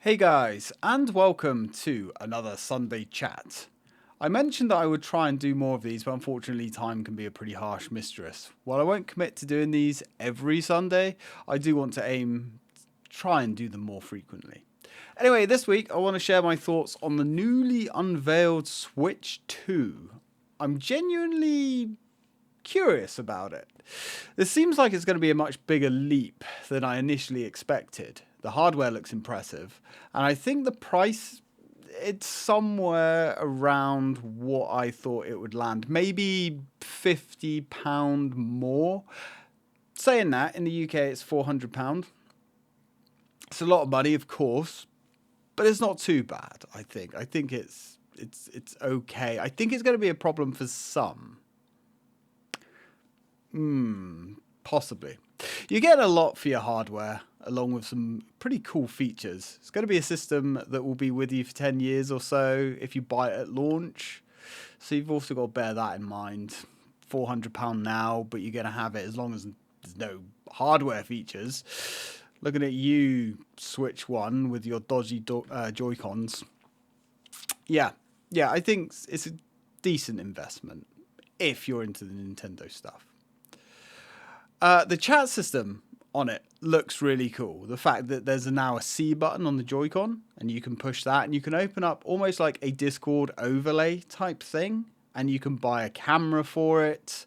Hey guys, and welcome to another Sunday chat. I mentioned that I would try and do more of these, but unfortunately time can be a pretty harsh mistress. While I won't commit to doing these every Sunday, I do want to try and do them more frequently. Anyway, this week I want to share my thoughts on the newly unveiled Switch 2. I'm genuinely curious about it. This seems like it's going to be a much bigger leap than I initially expected. The hardware looks impressive, and I think the price, it's somewhere around what I thought it would land. Maybe £50 more. Saying that, in the UK it's £400. It's a lot of money, of course, but it's not too bad, I think. I think it's okay. I think it's going to be a problem for some. Possibly. You get a lot for your hardware, along with some pretty cool features. It's going to be a system that will be with you for 10 years or so if you buy it at launch. So you've also got to bear that in mind. £400 now, but you're going to have it as long as there's no hardware features. Looking at you, Switch 1, with your dodgy Joy-Cons. Yeah, I think it's a decent investment if you're into the Nintendo stuff. The chat system on it looks really cool. The fact that there's now a C button on the Joy-Con and you can push that and you can open up almost like a Discord overlay type thing, and you can buy a camera for it,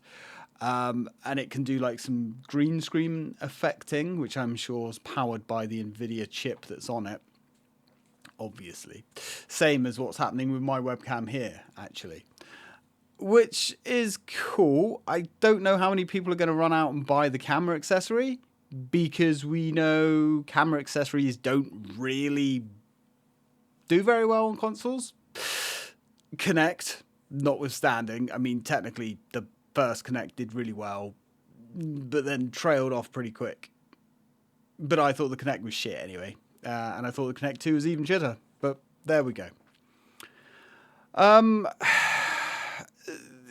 and it can do like some green screen effecting, which I'm sure is powered by the Nvidia chip that's on it. Obviously, same as what's happening with my webcam here, actually. Which is cool. I don't know how many people are going to run out and buy the camera accessory, because we know camera accessories don't really do very well on consoles. Kinect, notwithstanding. I mean, technically, the first Kinect did really well, but then trailed off pretty quick. But I thought the Kinect was shit anyway. And I thought the Kinect 2 was even shitter. But there we go.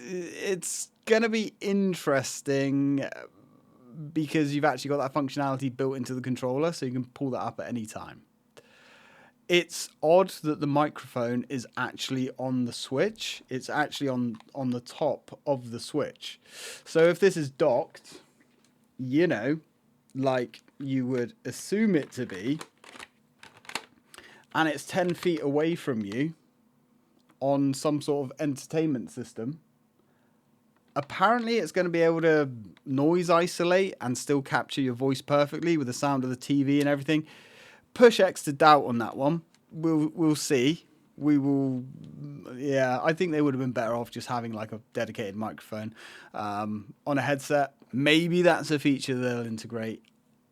It's going to be interesting because you've actually got that functionality built into the controller, so you can pull that up at any time. It's odd that the microphone is actually on the Switch. It's actually on the top of the Switch. So if this is docked, you know, like you would assume it to be, and it's 10 feet away from you on some sort of entertainment system, apparently it's going to be able to noise isolate and still capture your voice perfectly with the sound of the TV and everything. Push X to doubt on that one. We'll see. We will. Yeah, I think they would have been better off just having like a dedicated microphone on a headset. Maybe that's a feature they'll integrate.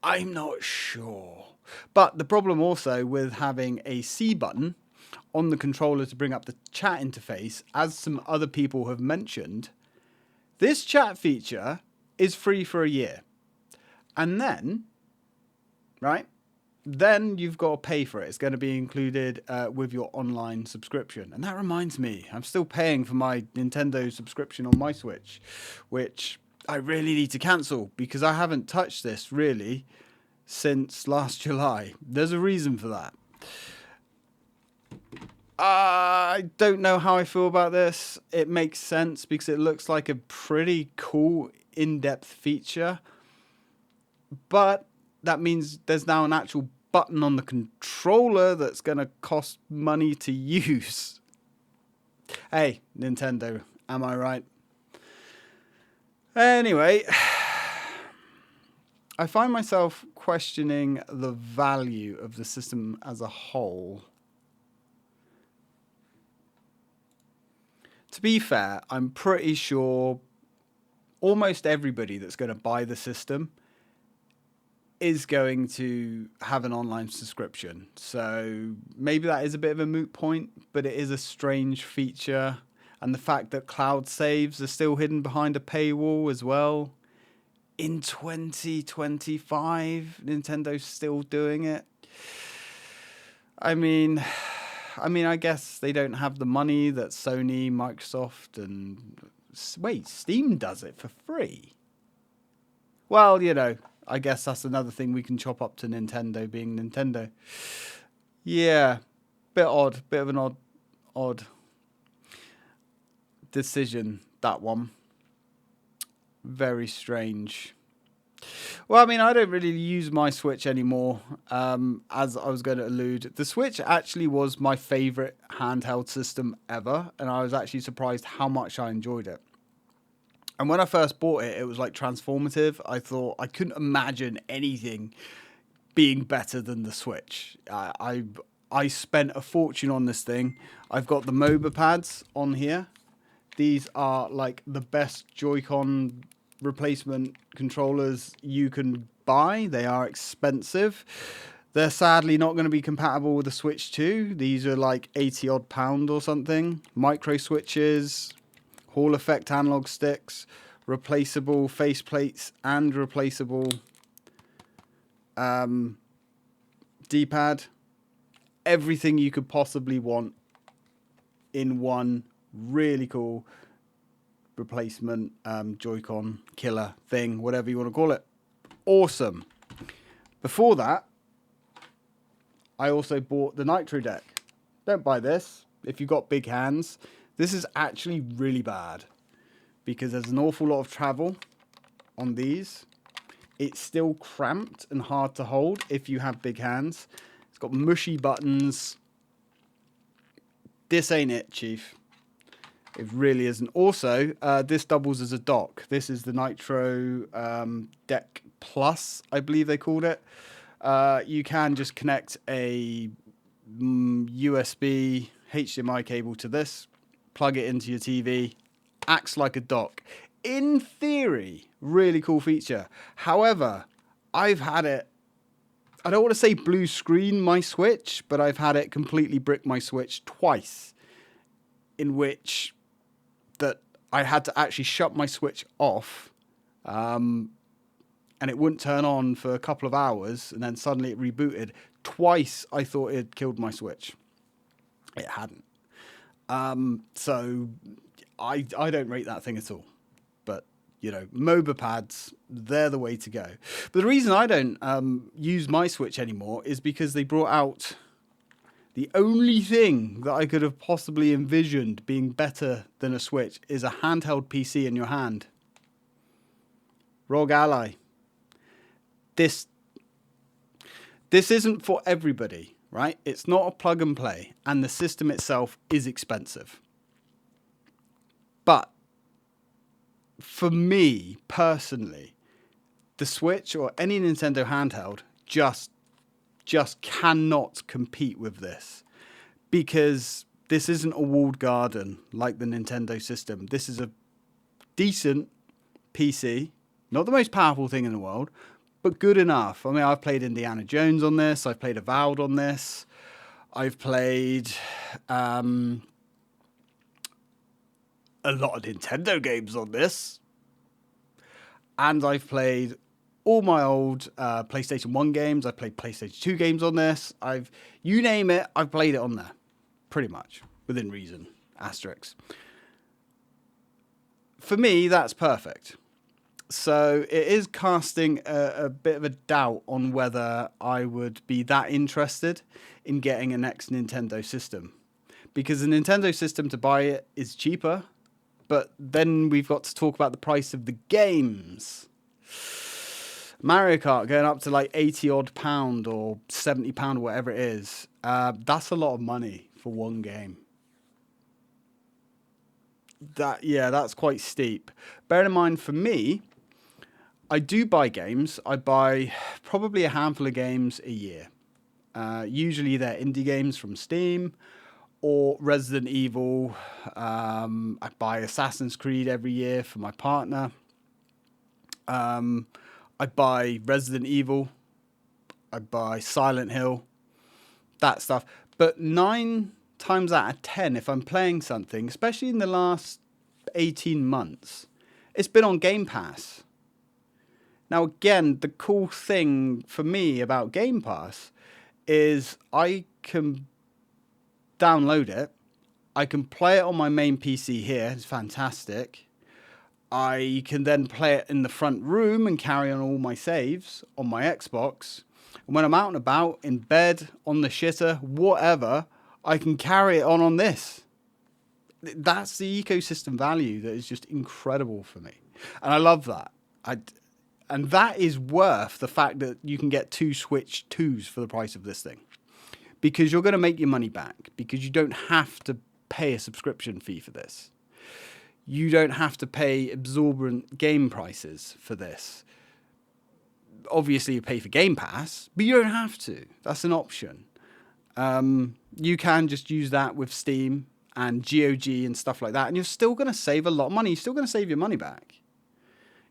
I'm not sure. But the problem also with having a C button on the controller to bring up the chat interface, as some other people have mentioned, this chat feature is free for a year. And then, right, then you've got to pay for it. It's going to be included with your online subscription. And that reminds me, I'm still paying for my Nintendo subscription on my Switch, which I really need to cancel because I haven't touched this really since last July. There's a reason for that. I don't know how I feel about this. It makes sense because it looks like a pretty cool in-depth feature. But that means there's now an actual button on the controller that's going to cost money to use. Hey, Nintendo, am I right? Anyway, I find myself questioning the value of the system as a whole. To be fair, I'm pretty sure almost everybody that's going to buy the system is going to have an online subscription. So maybe that is a bit of a moot point, but it is a strange feature. And the fact that cloud saves are still hidden behind a paywall as well. In 2025, Nintendo's still doing it. I mean, I guess they don't have the money that Sony, Microsoft, and... Wait, Steam does it for free? Well, you know, I guess that's another thing we can chop up to Nintendo being Nintendo. Yeah, bit odd, bit of an odd decision, that one. Very strange. Well, I mean, I don't really use my Switch anymore. As I was going to allude, the Switch actually was my favorite handheld system ever, and I was actually surprised how much I enjoyed it. And when I first bought it, it was like transformative. I thought I couldn't imagine anything being better than the Switch. I spent a fortune on this thing. I've got the MOBA pads on here. These are like the best Joy-Con replacement controllers you can buy. They are expensive. They're sadly not going to be compatible with the Switch 2. These are like 80 odd pound or something. Micro switches, Hall effect analog sticks, replaceable faceplates, and replaceable D-pad. Everything you could possibly want in one really cool replacement Joy-Con killer thing, whatever you want to call it. Awesome. Before that, I also bought the Nitro deck. Don't buy this if you've got big hands. This is actually really bad because there's an awful lot of travel on these. It's still cramped and hard to hold if you have big hands. It's got mushy buttons. This ain't it, Chief. It really isn't. Also, this doubles as a dock. This is the Nitro Deck Plus, I believe they called it. You can just connect a USB HDMI cable to this, plug it into your TV, acts like a dock. In theory, really cool feature. However, I've had it, I don't want to say blue screen my Switch, but I've had it completely brick my Switch twice, in which that I had to actually shut my Switch off, and it wouldn't turn on for a couple of hours, and then suddenly it rebooted. Twice I thought it had killed my Switch. It hadn't. So I don't rate that thing at all. But, you know, MOBA pads, they're the way to go. But the reason I don't use my Switch anymore is because they brought out the only thing that I could have possibly envisioned being better than a Switch is a handheld PC in your hand. ROG Ally. This isn't for everybody, right? It's not a plug and play, and the system itself is expensive. But for me personally, the Switch or any Nintendo handheld just cannot compete with this, because this isn't a walled garden like the Nintendo system. This is a decent PC, not the most powerful thing in the world, but good enough. I mean, I've played Indiana Jones on this. I've played Avowed on this. I've played a lot of Nintendo games on this. And I've played all my old PlayStation 1 games. I've played PlayStation 2 games on this. You name it, I've played it on there. Pretty much. Within reason. Asterix. For me, that's perfect. So it is casting a bit of a doubt on whether I would be that interested in getting a next Nintendo system. Because the Nintendo system, to buy it, is cheaper. But then we've got to talk about the price of the games. Mario Kart going up to like 80 odd pound or 70 pound, whatever it is. That's a lot of money for one game. That's quite steep. Bear in mind, for me, I do buy games. I buy probably a handful of games a year. Usually they're indie games from Steam or Resident Evil. I buy Assassin's Creed every year for my partner. I buy Resident Evil. I buy Silent Hill. That stuff. But 9 times out of 10, if I'm playing something, especially in the last 18 months, it's been on Game Pass. Now, again, the cool thing for me about Game Pass is I can download it. I can play it on my main PC here. It's fantastic. I can then play it in the front room and carry on all my saves on my Xbox. And when I'm out and about, in bed, on the shitter, whatever, I can carry it on this. That's the ecosystem value that is just incredible for me. And I love that. And that is worth the fact that you can get 2 Switch 2s for the price of this thing. Because you're going to make your money back. Because you don't have to pay a subscription fee for this. You don't have to pay exorbitant game prices for this. Obviously, you pay for Game Pass, but you don't have to. That's an option. You can just use that with Steam and GOG and stuff like that, and you're still going to save a lot of money. You're still going to save your money back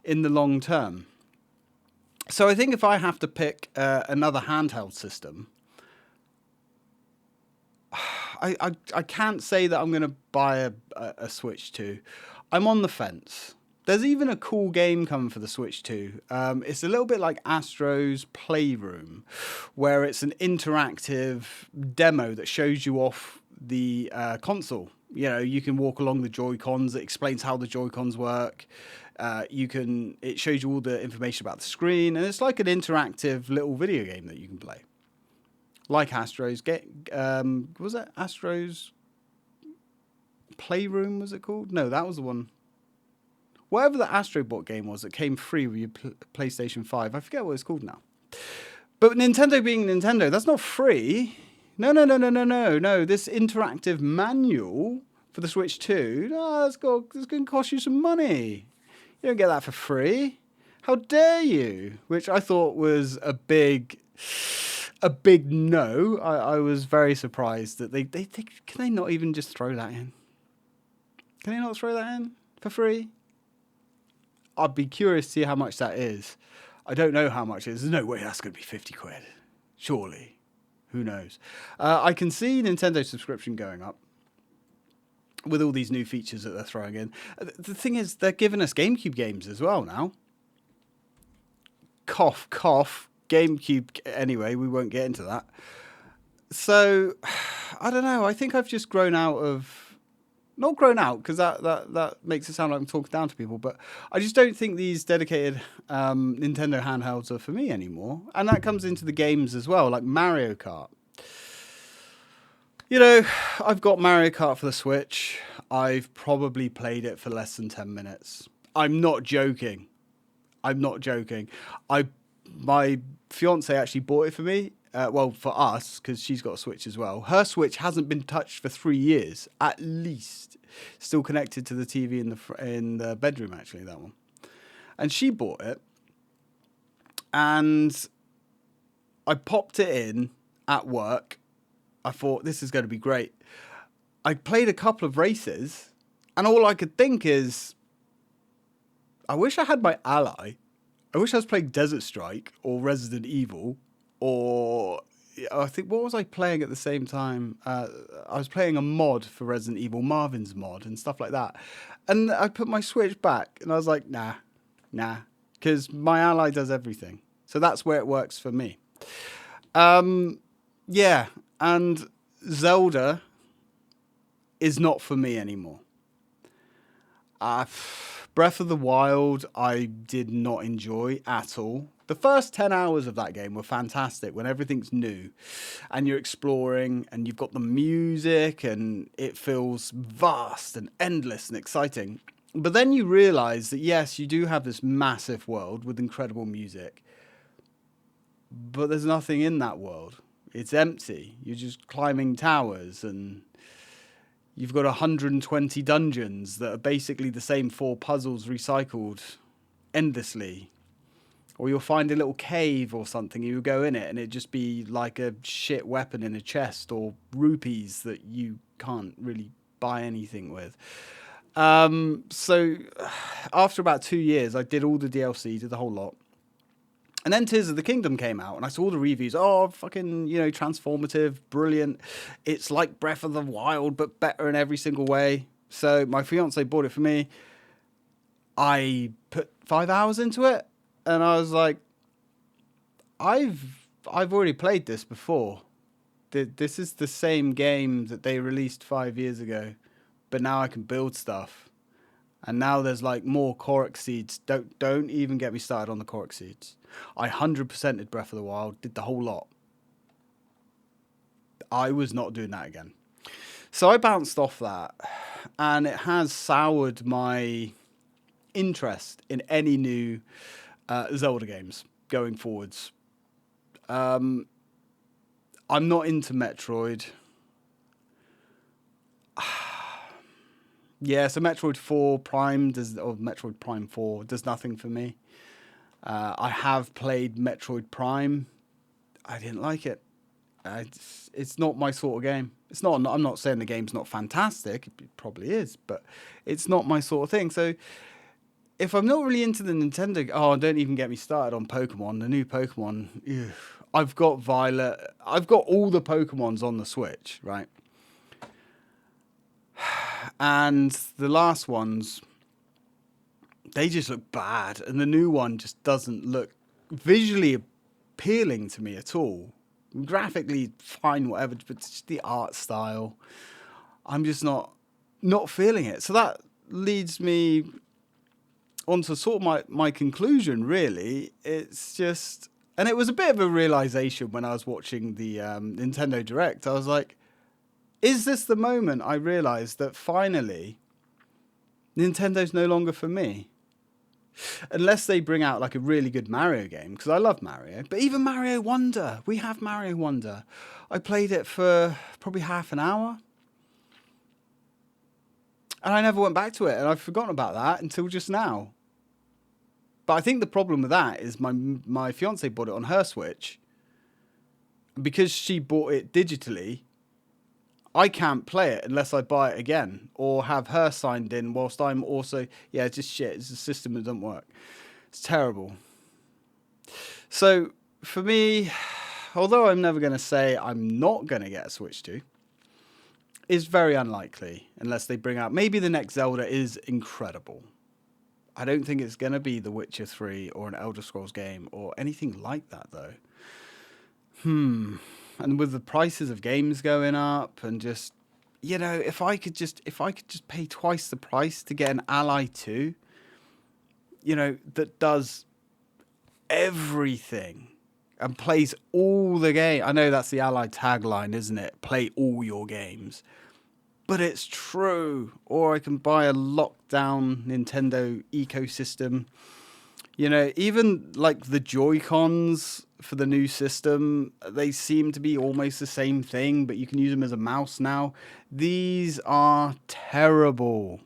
in the long term. So I think if I have to pick another handheld system, I can't say that I'm going to buy a Switch 2. I'm on the fence. There's even a cool game coming for the Switch 2. It's a little bit like Astro's Playroom, where it's an interactive demo that shows you off the console. You know, you can walk along the Joy-Cons. It explains how the Joy-Cons work. It shows you all the information about the screen, and it's like an interactive little video game that you can play. Like Astro's was it Astro's Playroom, was it called? No, that was the one. Whatever the Astrobot game was that came free with your PlayStation 5. I forget what it's called now. But Nintendo being Nintendo, that's not free. No. This interactive manual for the Switch 2, it's going to cost you some money. You don't get that for free. How dare you? Which I thought was a big no. I was very surprised that they can they not even just throw that in? Can they not throw that in for free? I'd be curious to see how much that is. I don't know how much it is. There's no way that's going to be 50 quid. Surely. Who knows? I can see Nintendo subscription going up with all these new features that they're throwing in. The thing is, they're giving us GameCube games as well now. Cough, cough. GameCube. Anyway, we won't get into that. So, I don't know. I think I've just grown out of... Not grown out, because that makes it sound like I'm talking down to people, but I just don't think these dedicated Nintendo handhelds are for me anymore. And that comes into the games as well, like Mario Kart. You know, I've got Mario Kart for the Switch. I've probably played it for less than 10 minutes. I'm not joking. My fiance actually bought it for me. For us, because she's got a Switch as well. Her Switch hasn't been touched for 3 years, at least. Still connected to the TV in the bedroom, actually, that one. And she bought it. And I popped it in at work. I thought, this is going to be great. I played a couple of races, and all I could think is, I wish I had my Ally. I wish I was playing Desert Strike or Resident Evil. Or I think, what was I playing at the same time? I was playing a mod for Resident Evil, Marvin's mod and stuff like that. And I put my Switch back and I was like, nah. Because my Ally does everything. So that's where it works for me. Yeah. And Zelda is not for me anymore. Breath of the Wild, I did not enjoy at all. The first 10 hours of that game were fantastic when everything's new and you're exploring and you've got the music and it feels vast and endless and exciting. But then you realize that, yes, you do have this massive world with incredible music, but there's nothing in that world. It's empty. You're just climbing towers and you've got 120 dungeons that are basically the same 4 puzzles recycled endlessly. Or you'll find a little cave or something, you go in it and it'd just be like a shit weapon in a chest or rupees that you can't really buy anything with. So after about 2 years, I did all the DLC, did the whole lot. And then Tears of the Kingdom came out and I saw the reviews. Oh, fucking, transformative, brilliant. It's like Breath of the Wild, but better in every single way. So my fiance bought it for me. I put 5 hours into it. And I was like, I've already played this before. This is the same game that they released 5 years ago, but now I can build stuff. And now there's like more core exceeds. Don't even get me started on the core exceeds. I 100%ed Breath of the Wild, did the whole lot. I was not doing that again. So I bounced off that, and it has soured my interest in any new Zelda games going forwards. I'm not into Metroid. Yeah, so Metroid 4 Prime or Metroid Prime 4 does nothing for me. I have played Metroid Prime. I didn't like it. It's not my sort of game. It's not. I'm not saying the game's not fantastic. It probably is, but it's not my sort of thing. So if I'm not really into the Nintendo, don't even get me started on Pokemon. The new Pokemon. Ew. I've got Violet. I've got all the Pokemons on the Switch, right? And the last ones, they just look bad, and the new one just doesn't look visually appealing to me at all. Graphically, fine, whatever, but it's just the art style. I'm just not feeling it. So that leads me on to sort of my conclusion, really. It's just, and it was a bit of a realization when I was watching the Nintendo Direct. I was like, is this the moment I realized that finally Nintendo's no longer for me? Unless they bring out like a really good Mario game, because I love Mario. But even Mario Wonder, we have Mario Wonder. I played it for probably half an hour, and I never went back to it, and I've forgotten about that until just now. But I think the problem with that is my fiance bought it on her Switch. Because she bought it digitally, I can't play it unless I buy it again or have her signed in whilst I'm also... Yeah, it's just shit. It's a system that doesn't work. It's terrible. So, for me, although I'm never going to say I'm not going to get a Switch 2, it's very unlikely unless they bring out... Maybe the next Zelda is incredible. I don't think it's going to be The Witcher 3 or an Elder Scrolls game or anything like that, though. And with the prices of games going up and just, you know, if I could just pay twice the price to get an Ally 2, you know, that does everything and plays all the game. I know that's the Ally tagline, isn't it? Play all your games. But it's true. Or I can buy a lockdown Nintendo ecosystem. You know, even like the Joy-Cons for the new system, they seem to be almost the same thing, but you can use them as a mouse now. These are terrible.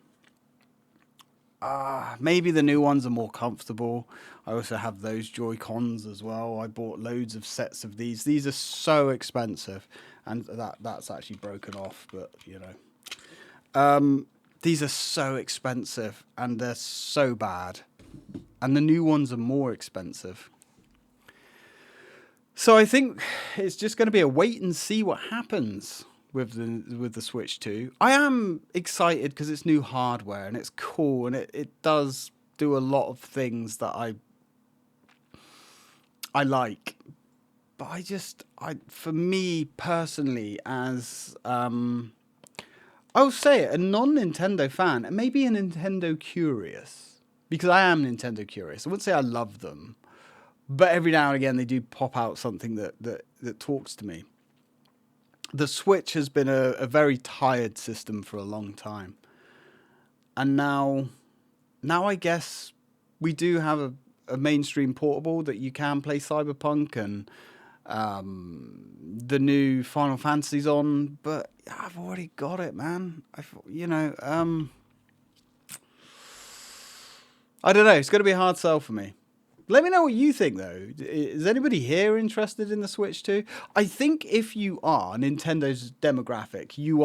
Maybe the new ones are more comfortable. I also have those Joy-Cons as well. I bought loads of sets of these. These are so expensive, and that's actually broken off, but you know. These are so expensive, and they're so bad. And the new ones are more expensive. So I think it's just going to be a wait and see what happens with the Switch 2. I am excited because it's new hardware and it's cool and it does do a lot of things that I like. But for me personally, as I'll say it, a non-Nintendo fan and maybe a Nintendo curious, because I am Nintendo curious. I wouldn't say I love them. But every now and again, they do pop out something that talks to me. The Switch has been a very tired system for a long time. And now I guess we do have a mainstream portable that you can play Cyberpunk and the new Final Fantasy's on. But I've already got it, man. I don't know. It's going to be a hard sell for me. Let me know what you think, though. Is anybody here interested in the Switch 2? I think if you are Nintendo's demographic, you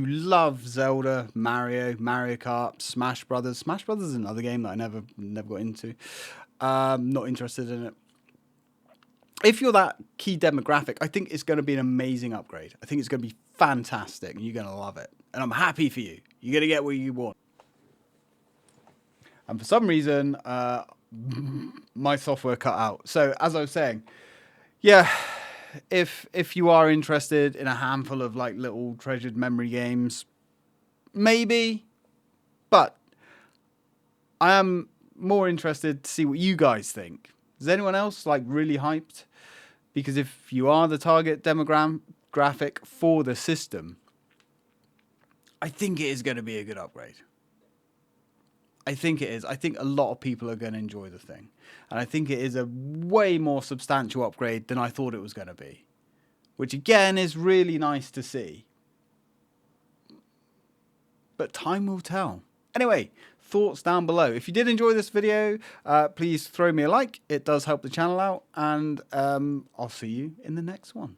love Zelda, Mario Kart, Smash Brothers. Smash Brothers is another game that I never got into. Not interested in it. If you're that key demographic, I think it's going to be an amazing upgrade. I think it's going to be fantastic, and you're going to love it. And I'm happy for you. You're going to get what you want. And for some reason, my software cut out. So as I was saying, yeah, if you are interested in a handful of like little treasured memory games, maybe, but I am more interested to see what you guys think. Is anyone else like really hyped? Because if you are the target demographic for the system, I think it is going to be a good upgrade. I think it is. I think a lot of people are going to enjoy the thing. And I think it is a way more substantial upgrade than I thought it was going to be. Which again is really nice to see. But time will tell. Anyway, thoughts down below. If you did enjoy this video, please throw me a like. It does help the channel out. And I'll see you in the next one.